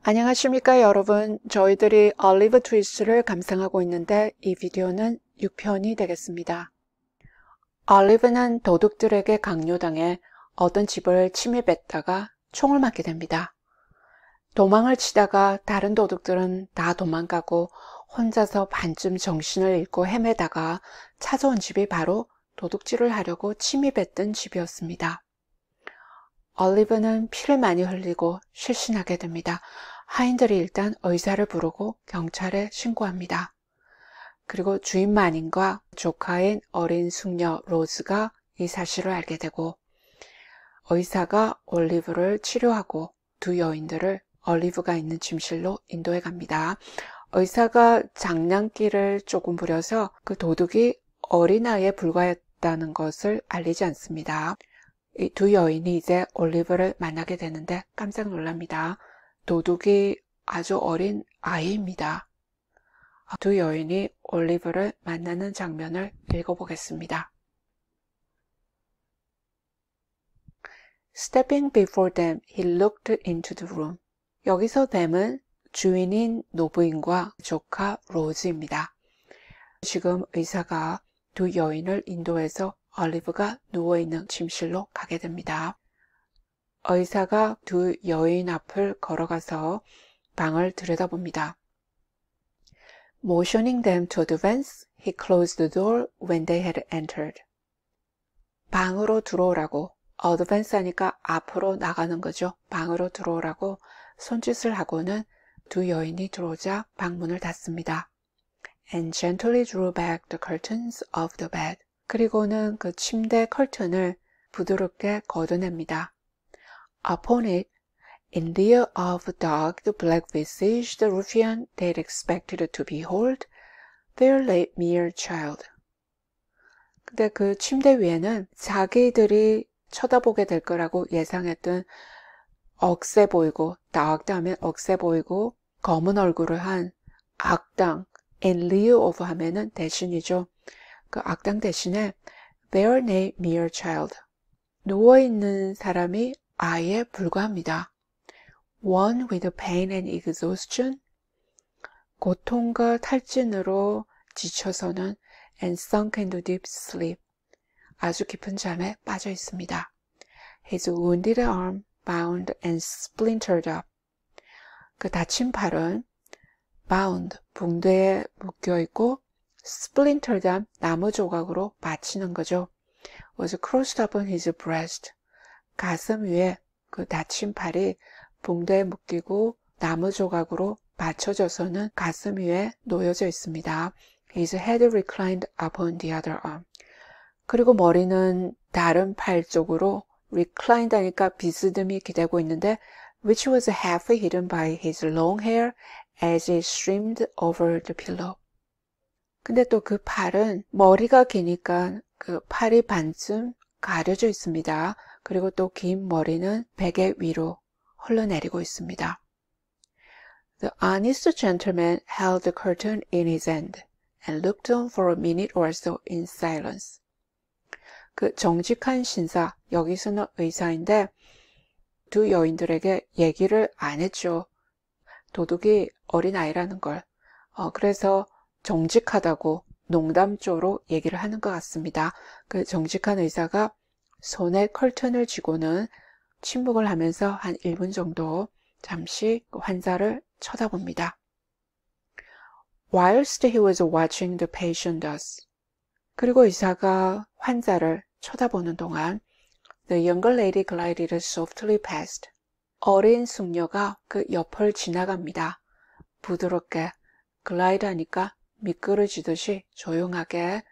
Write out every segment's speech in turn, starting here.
안녕하십니까 여러분. 저희들이 올리브 트위스트를 감상하고 있는데 이 비디오는 6편이 되겠습니다. 올리브는 도둑들에게 강요당해 어떤 집을 침입했다가 총을 맞게 됩니다. 도망을 치다가 다른 도둑들은 다 도망가고 혼자서 반쯤 정신을 잃고 헤매다가 찾아온 집이 바로 도둑질을 하려고 침입했던 집이었습니다. 올리브는 피를 많이 흘리고 실신하게 됩니다. 하인들이 일단 의사를 부르고 경찰에 신고합니다. 그리고 주인 마닌과 조카인 어린 숙녀 로즈가 이 사실을 알게 되고 의사가 올리브를 치료하고 두 여인들을 올리브가 있는 침실로 인도해 갑니다. 의사가 장난기를 조금 부려서 그 도둑이 어린아이에 불과했다는 것을 알리지 않습니다. 이 두 여인이 이제 올리브를 만나게 되는데 깜짝 놀랍니다. 도둑이 아주 어린 아이입니다. 두 여인이 올리브를 만나는 장면을 읽어보겠습니다. Stepping before them, he looked into the room. 여기서 them은 주인인 노부인과 조카 로즈입니다. 지금 의사가 두 여인을 인도해서 올리브가 누워있는 침실로 가게 됩니다. 의사가 두 여인 앞을 걸어가서 방을 들여다봅니다. Motioning them to advance, he closed the door when they had entered. 방으로 들어오라고, advance 하니까 앞으로 나가는 거죠. 방으로 들어오라고 손짓을 하고는 두 여인이 들어오자 방문을 닫습니다. And gently drew back the curtains of the bed. 그리고는 그 침대 커튼을 부드럽게 걷어냅니다. Upon it, in lieu of the dogged, black-visaged ruffian they had expected to behold, there lay mere child. 근데 그 침대 위에는 자기들이 쳐다보게 될 거라고 예상했던 억세 보이고, dogged 하면 억세 보이고, 검은 얼굴을 한 악당, in lieu of 하면은 대신이죠. 그 악당 대신에 there lay mere child. 누워있는 사람이 아이에 불과합니다. One with pain and exhaustion, 고통과 탈진으로 지쳐서는 and sunk into deep sleep, 아주 깊은 잠에 빠져 있습니다. His wounded arm bound and splintered up. 그 다친 팔은 bound, 붕대에 묶여있고 splintered up, 나무 조각으로 받치는 거죠. Was crossed upon his breast. 가슴 위에 그 다친 팔이 붕대에 묶이고 나무 조각으로 받쳐져서는 가슴 위에 놓여져 있습니다. His head reclined upon the other arm. 그리고 머리는 다른 팔 쪽으로 reclined 하니까 비스듬히 기대고 있는데 which was half hidden by his long hair as it streamed over the pillow. 근데 또 그 팔은 머리가 기니까 그 팔이 반쯤 가려져 있습니다. 그리고 또 긴 머리는 베개 위로 흘러내리고 있습니다. The honest gentleman held the curtain in his hand and looked on for a minute or so in silence. 그 정직한 신사, 여기서는 의사인데 두 여인들에게 얘기를 안 했죠. 도둑이 어린아이라는 걸. 그래서 정직하다고 농담조로 얘기를 하는 것 같습니다. 그 정직한 의사가 손에 커튼을 쥐고는 침묵을 하면서 한 1분 정도 잠시 환자를 쳐다봅니다. Whilst he was watching the patient thus. 그리고 의사가 환자를 쳐다보는 동안 the younger lady glided softly past. 어린 숙녀가 그 옆을 지나갑니다. 부드럽게 glide 하니까 미끄러지듯이 조용하게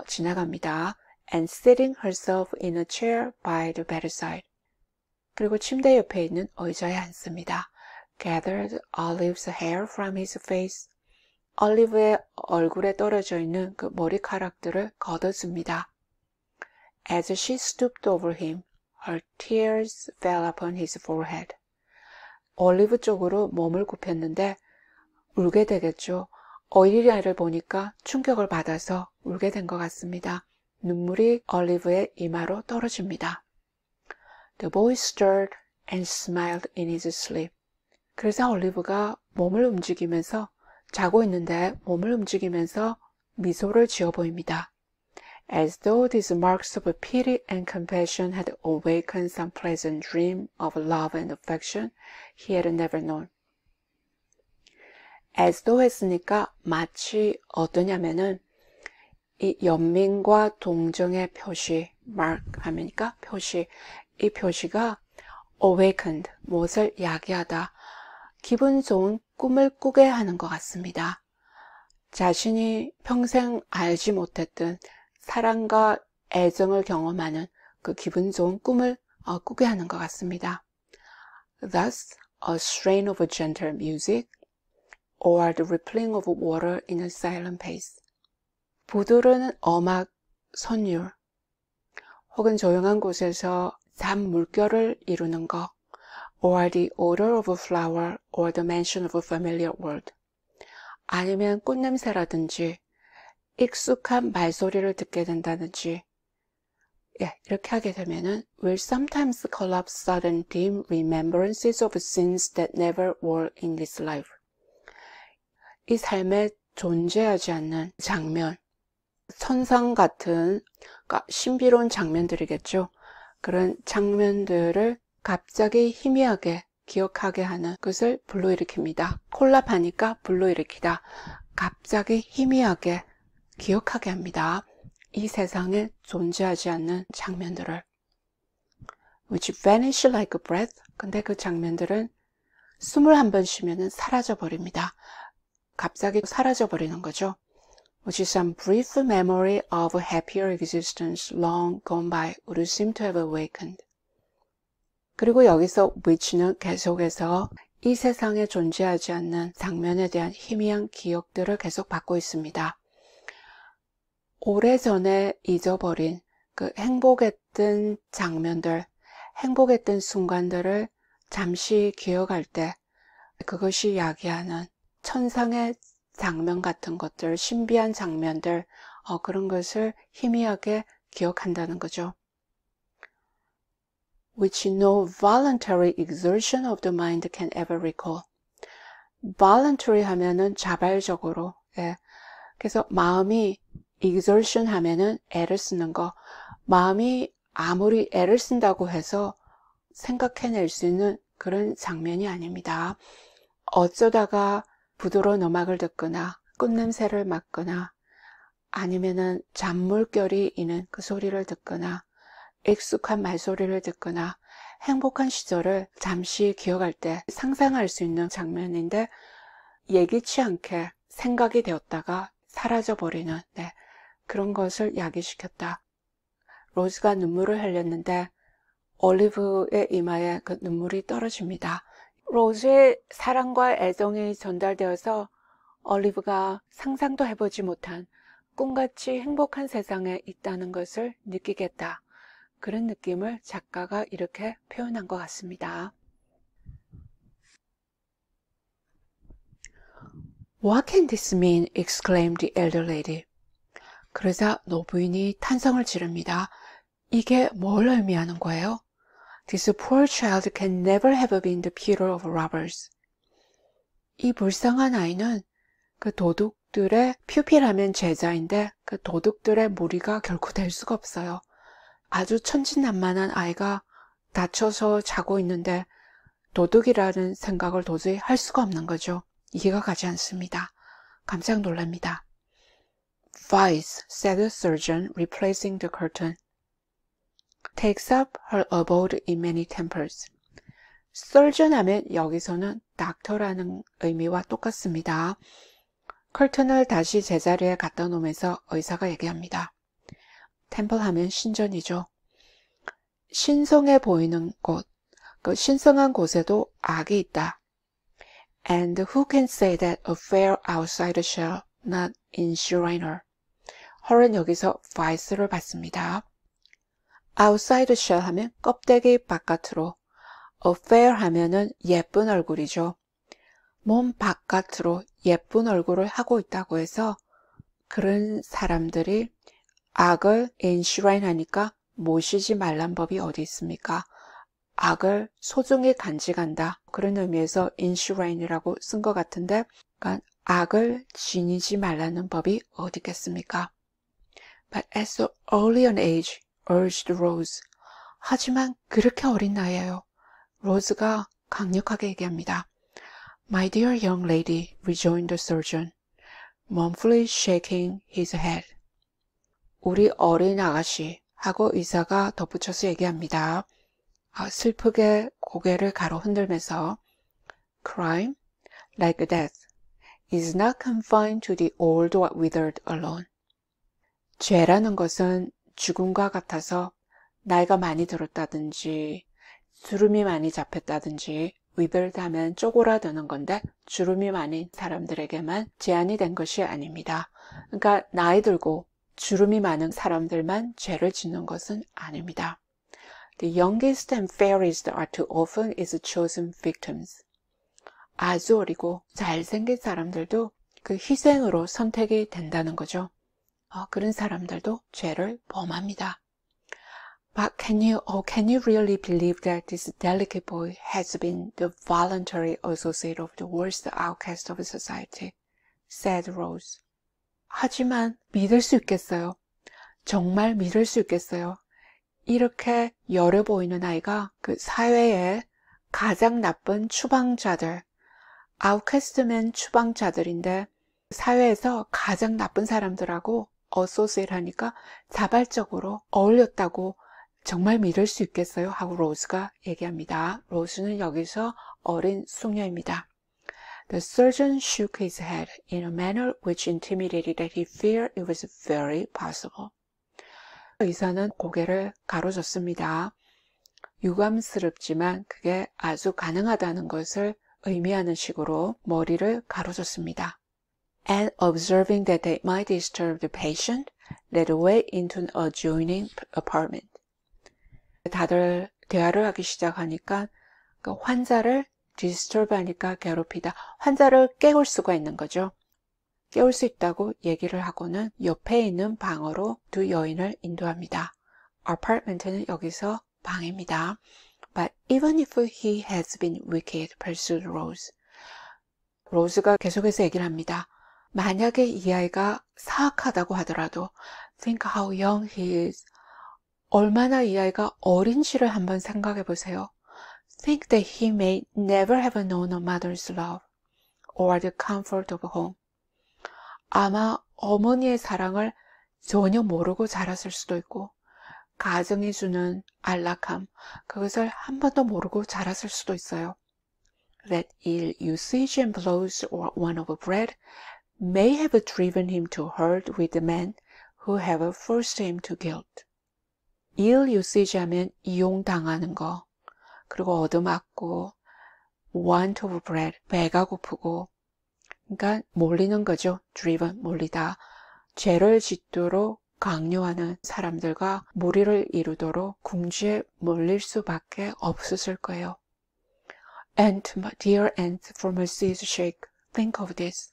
지나갑니다. And sitting herself in a chair by the bedside. 그리고 침대 옆에 있는 의자에 앉습니다. Gathered Olive's hair from his face. 올리브의 얼굴에 떨어져 있는 그 머리카락들을 걷어줍니다. As she stooped over him, her tears fell upon his forehead. 올리브 쪽으로 몸을 굽혔는데 울게 되겠죠. 어린아이를 보니까 충격을 받아서 울게 된 것 같습니다. 눈물이 올리브의 이마로 떨어집니다. The boy stirred and smiled in his sleep. 그래서 올리브가 몸을 움직이면서 자고 있는데 몸을 움직이면서 미소를 지어 보입니다. As though these marks of pity and compassion had awakened some pleasant dream of love and affection he had never known. As though 했으니까 마치 어떠냐면은 이 연민과 동정의 표시, mark 하니까 표시, 이 표시가 awakened, 무엇을 야기하다, 기분 좋은 꿈을 꾸게 하는 것 같습니다. 자신이 평생 알지 못했던 사랑과 애정을 경험하는 그 기분 좋은 꿈을 꾸게 하는 것 같습니다. Thus, a strain of gentle music, or the rippling of water in a silent pace. 부드러운 음악 선율, 혹은 조용한 곳에서 잠 물결을 이루는 것, or the odor of a flower, or the mention of a familiar word. 아니면 꽃냄새라든지 익숙한 말소리를 듣게 된다든지, 이렇게 하게 되면은 will sometimes call up sudden dim remembrances of sins that never were in this life. 이 삶에 존재하지 않는 장면, 천상 같은 신비로운 장면들이겠죠. 그런 장면들을 갑자기 희미하게 기억하게 하는 것을 불러일으킵니다. 콜라파니까 불러일으키다. 갑자기 희미하게 기억하게 합니다. 이 세상에 존재하지 않는 장면들을. Which vanish like a breath. 근데 그 장면들은 숨을 한 번 쉬면은 사라져 버립니다. 갑자기 사라져 버리는 거죠. Which is some brief memory of a happier existence long gone by would seem to have awakened. 그리고 여기서 which는 계속해서 이 세상에 존재하지 않는 장면에 대한 희미한 기억들을 계속 받고 있습니다. 오래전에 잊어버린 그 행복했던 장면들, 행복했던 순간들을 잠시 기억할 때 그것이 야기하는 천상의 장면 같은 것들, 신비한 장면들, 그런 것을 희미하게 기억한다는 거죠. Which no voluntary exertion of the mind can ever recall. voluntary 하면은 자발적으로, 그래서 마음이 exertion 하면은 애를 쓰는 거, 마음이 아무리 애를 쓴다고 해서 생각해낼 수 있는 그런 장면이 아닙니다. 어쩌다가 부드러운 음악을 듣거나 꽃냄새를 맡거나 아니면은 잔물결이 이는 그 소리를 듣거나 익숙한 말소리를 듣거나 행복한 시절을 잠시 기억할 때 상상할 수 있는 장면인데 예기치 않게 생각이 되었다가 사라져버리는 그런 것을 야기시켰다. 로즈가 눈물을 흘렸는데 올리브의 이마에 그 눈물이 떨어집니다. 로즈의 사랑과 애정이 전달되어서 올리브가 상상도 해보지 못한 꿈같이 행복한 세상에 있다는 것을 느끼겠다. 그런 느낌을 작가가 이렇게 표현한 것 같습니다. What can this mean? exclaimed the elder lady. 그러자 노부인이 탄성을 지릅니다. 이게 뭘 의미하는 거예요? This poor child can never have been the tutor of robbers. 이 불쌍한 아이는 그 도둑들의 퓨필하면 제자인데 그 도둑들의 무리가 결코 될 수가 없어요. 아주 천진난만한 아이가 다쳐서 자고 있는데 도둑이라는 생각을 도저히 할 수가 없는 거죠. 이해가 가지 않습니다. 깜짝 놀랍니다. Vice, said the surgeon, replacing the curtain, takes up her abode in many temples. surgeon 하면 여기서는 닥터라는 의미와 똑같습니다. 커튼을 다시 제자리에 갖다 놓으면서 의사가 얘기합니다. 템플 하면 신전이죠. 신성해 보이는 곳, 그 신성한 곳에도 악이 있다. And who can say that a fair outsider shall not enshrine her? her은 여기서 vice를 받습니다. outside shell 하면 껍데기 바깥으로, a fair 하면은 예쁜 얼굴이죠. 몸 바깥으로 예쁜 얼굴을 하고 있다고 해서 그런 사람들이 악을 enshrine 하니까 모시지 말란 법이 어디 있습니까? 악을 소중히 간직한다. 그런 의미에서 insuran이라고 쓴 것 같은데, 그러니까 악을 지니지 말라는 법이 어디 있겠습니까? But at so early an age, urged Rose. 하지만 그렇게 어린 나이에요. 로즈가 강력하게 얘기합니다. My dear young lady, rejoined the surgeon, mournfully shaking his head. 우리 어린 아가씨 하고 의사가 덧붙여서 얘기합니다. 슬프게 고개를 가로 흔들면서 Crime, like death, is not confined to the old or withered alone. 죄라는 것은 죽음과 같아서 나이가 많이 들었다든지 주름이 많이 잡혔다든지 withered 하면 쪼그라드는 건데 주름이 많은 사람들에게만 제한이 된 것이 아닙니다. 그러니까 나이 들고 주름이 많은 사람들만 죄를 짓는 것은 아닙니다. The youngest and fairest are too often its chosen victims. 아주 어리고 잘생긴 사람들도 그 희생으로 선택이 된다는 거죠. 그런 사람들도 죄를 범합니다. But can you really believe that this delicate boy has been the voluntary associate of the worst outcast of society? said Rose. 하지만 믿을 수 있겠어요? 정말 믿을 수 있겠어요? 이렇게 여려 보이는 아이가 그 사회의 가장 나쁜 추방자들, 아웃캐스트면 추방자들인데 사회에서 가장 나쁜 사람들하고 어소시에이트 하니까 자발적으로 어울렸다고 정말 믿을 수 있겠어요? 하고 로즈가 얘기합니다. 로즈는 여기서 어린 숙녀입니다. The surgeon shook his head in a manner which intimated that he feared it was very possible. 의사는 고개를 가로젓습니다. 유감스럽지만 그게 아주 가능하다는 것을 의미하는 식으로 머리를 가로젓습니다. And observing that they might disturb the patient, led away into an adjoining apartment. 다들 대화를 하기 시작하니까 그 환자를 disturb 하니까 괴롭히다. 환자를 깨울 수가 있는 거죠. 깨울 수 있다고 얘기를 하고는 옆에 있는 방으로 두 여인을 인도합니다. apartment는 여기서 방입니다. But even if he has been wicked, pursued Rose. 로즈가 계속해서 얘기를 합니다. 만약에 이 아이가 사악하다고 하더라도 think how young he is. 얼마나 이 아이가 어린지를 한번 생각해 보세요. Think that he may never have known a mother's love or the comfort of home. 아마 어머니의 사랑을 전혀 모르고 자랐을 수도 있고 가정이 주는 안락함, 그것을 한 번도 모르고 자랐을 수도 있어요. That ill usage and blows or want of bread may have driven him to herd with the men who have forced him to guilt. ill usage 하면 이용당하는 거, 그리고 얻어맞고 want of bread, 배가 고프고, 그러니까 몰리는 거죠. driven, 몰리다. 죄를 짓도록 강요하는 사람들과 무리를 이루도록 궁지에 몰릴 수밖에 없었을 거예요. Aunt, my dear aunt, for mercy's sake, think of this.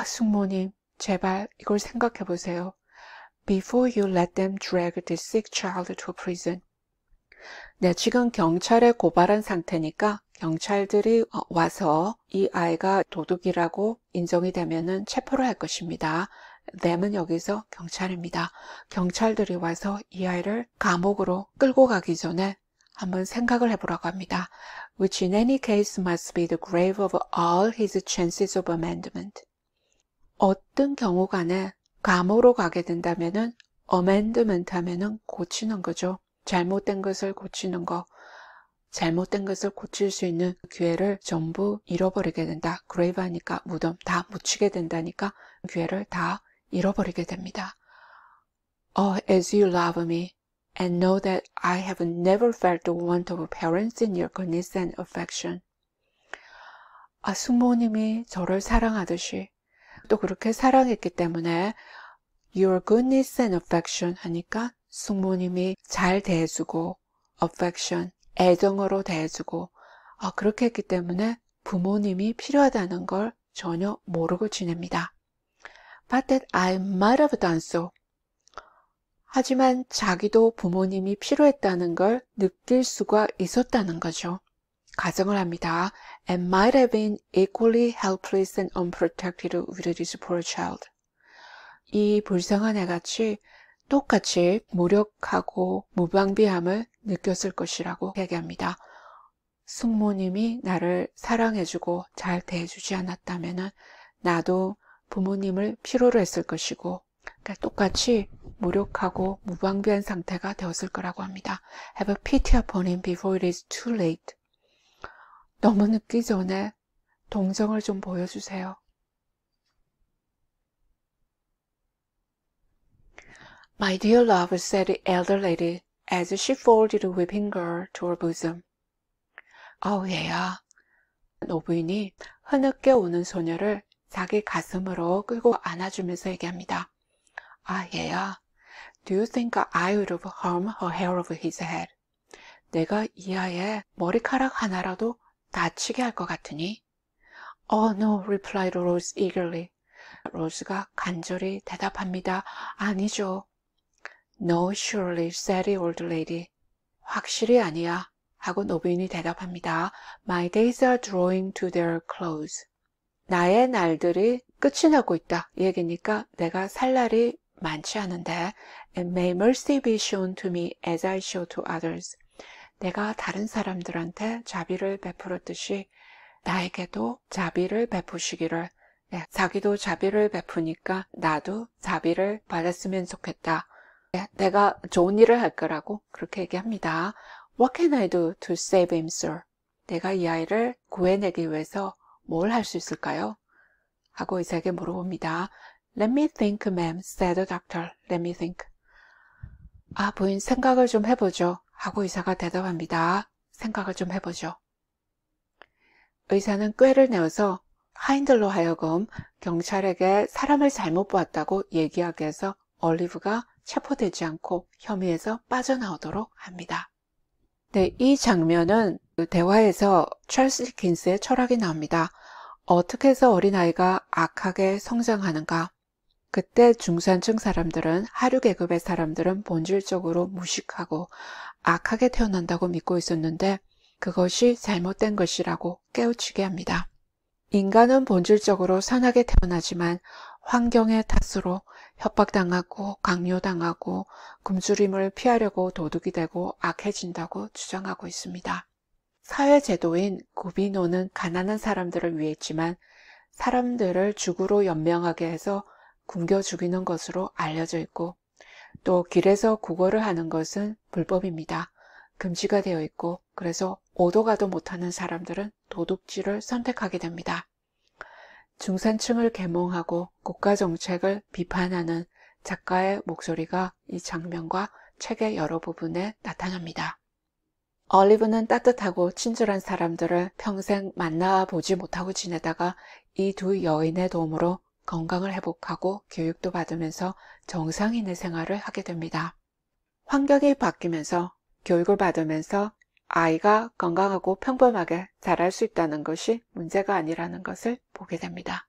숙모님, 제발 이걸 생각해 보세요. Before you let them drag this sick child to prison. 네, 지금 경찰에 고발한 상태니까 경찰들이 와서 이 아이가 도둑이라고 인정이 되면은 체포를 할 것입니다. them은 여기서 경찰입니다. 경찰들이 와서 이 아이를 감옥으로 끌고 가기 전에 한번 생각을 해보라고 합니다. Which in any case must be the grave of all his chances of amendment. 어떤 경우 간에 감옥으로 가게 된다면은 amendment 하면은 고치는 거죠. 잘못된 것을 고치는 거, 잘못된 것을 고칠 수 있는 기회를 전부 잃어버리게 된다. grave 하니까 무덤, 다 묻히게 된다니까 기회를 다 잃어버리게 됩니다. As you love me and know that I have never felt the want of parents in your goodness and affection. 숙모님이 저를 사랑하듯이 또 그렇게 사랑했기 때문에 your goodness and affection 하니까 숙모님이 잘 대해주고 affection, 애정으로 대해주고 그렇게 했기 때문에 부모님이 필요하다는 걸 전혀 모르고 지냅니다. But that I might have done so. 하지만 자기도 부모님이 필요했다는 걸 느낄 수가 있었다는 거죠. 가정을 합니다. And might have been equally helpless and unprotected with this poor child. 이 불쌍한 애같이 똑같이 무력하고 무방비함을 느꼈을 것이라고 얘기합니다. 숙모님이 나를 사랑해주고 잘 대해주지 않았다면 나도 부모님을 필요로 했을 것이고, 그러니까 똑같이 무력하고 무방비한 상태가 되었을 거라고 합니다. Have a pity upon him before it is too late. 너무 늦기 전에 동정을 좀 보여주세요. My dear love, said the elder lady as she folded the weeping girl to her bosom. 얘야. 노부인이 흐느껴 우는 소녀를 자기 가슴으로 끌고 안아주면서 얘기합니다. 얘야. Do you think I would have harmed a hair of his head? 내가 이 아이의 머리카락 하나라도 다치게 할 것 같으니? Oh no, replied Rose eagerly. 로즈가 간절히 대답합니다. 아니죠. No, surely, said the old lady. 확실히 아니야. 하고 노부인이 대답합니다. My days are drawing to their close. 나의 날들이 끝이 나고 있다. 이 얘기니까 내가 살 날이 많지 않은데 And may mercy be shown to me as I show to others. 내가 다른 사람들한테 자비를 베풀었듯이 나에게도 자비를 베푸시기를. 자기도 자비를 베푸니까 나도 자비를 받았으면 좋겠다. 내가 좋은 일을 할 거라고 그렇게 얘기합니다. What can I do to save him, sir? 내가 이 아이를 구해내기 위해서 뭘 할 수 있을까요? 하고 의사에게 물어봅니다. Let me think, ma'am, said the doctor. Let me think. 부인 생각을 좀 해보죠. 하고 의사가 대답합니다. 생각을 좀 해보죠. 의사는 꾀를 내어서 하인들로 하여금 경찰에게 사람을 잘못 보았다고 얘기하게 해서 올리브가 체포되지 않고 혐의에서 빠져나오도록 합니다. 네, 이 장면은 대화에서 찰스 디킨스의 철학이 나옵니다. 어떻게 해서 어린아이가 악하게 성장하는가? 그때 중산층 사람들은, 하류 계급의 사람들은 본질적으로 무식하고 악하게 태어난다고 믿고 있었는데 그것이 잘못된 것이라고 깨우치게 합니다. 인간은 본질적으로 선하게 태어나지만 환경의 탓으로 협박당하고 강요당하고 굶주림을 피하려고 도둑이 되고 악해진다고 주장하고 있습니다. 사회제도인 구비노는 가난한 사람들을 위했지만 사람들을 죽으로 연명하게 해서 굶겨 죽이는 것으로 알려져 있고 또 길에서 구걸을 하는 것은 불법입니다. 금지가 되어 있고 그래서 오도 가도 못하는 사람들은 도둑질을 선택하게 됩니다. 중산층을 계몽하고 국가정책을 비판하는 작가의 목소리가 이 장면과 책의 여러 부분에 나타납니다. 올리브는 따뜻하고 친절한 사람들을 평생 만나보지 못하고 지내다가 이 두 여인의 도움으로 건강을 회복하고 교육도 받으면서 정상인의 생활을 하게 됩니다. 환경이 바뀌면서 교육을 받으면서 아이가 건강하고 평범하게 자랄 수 있다는 것이 문제가 아니라는 것을 보게 됩니다.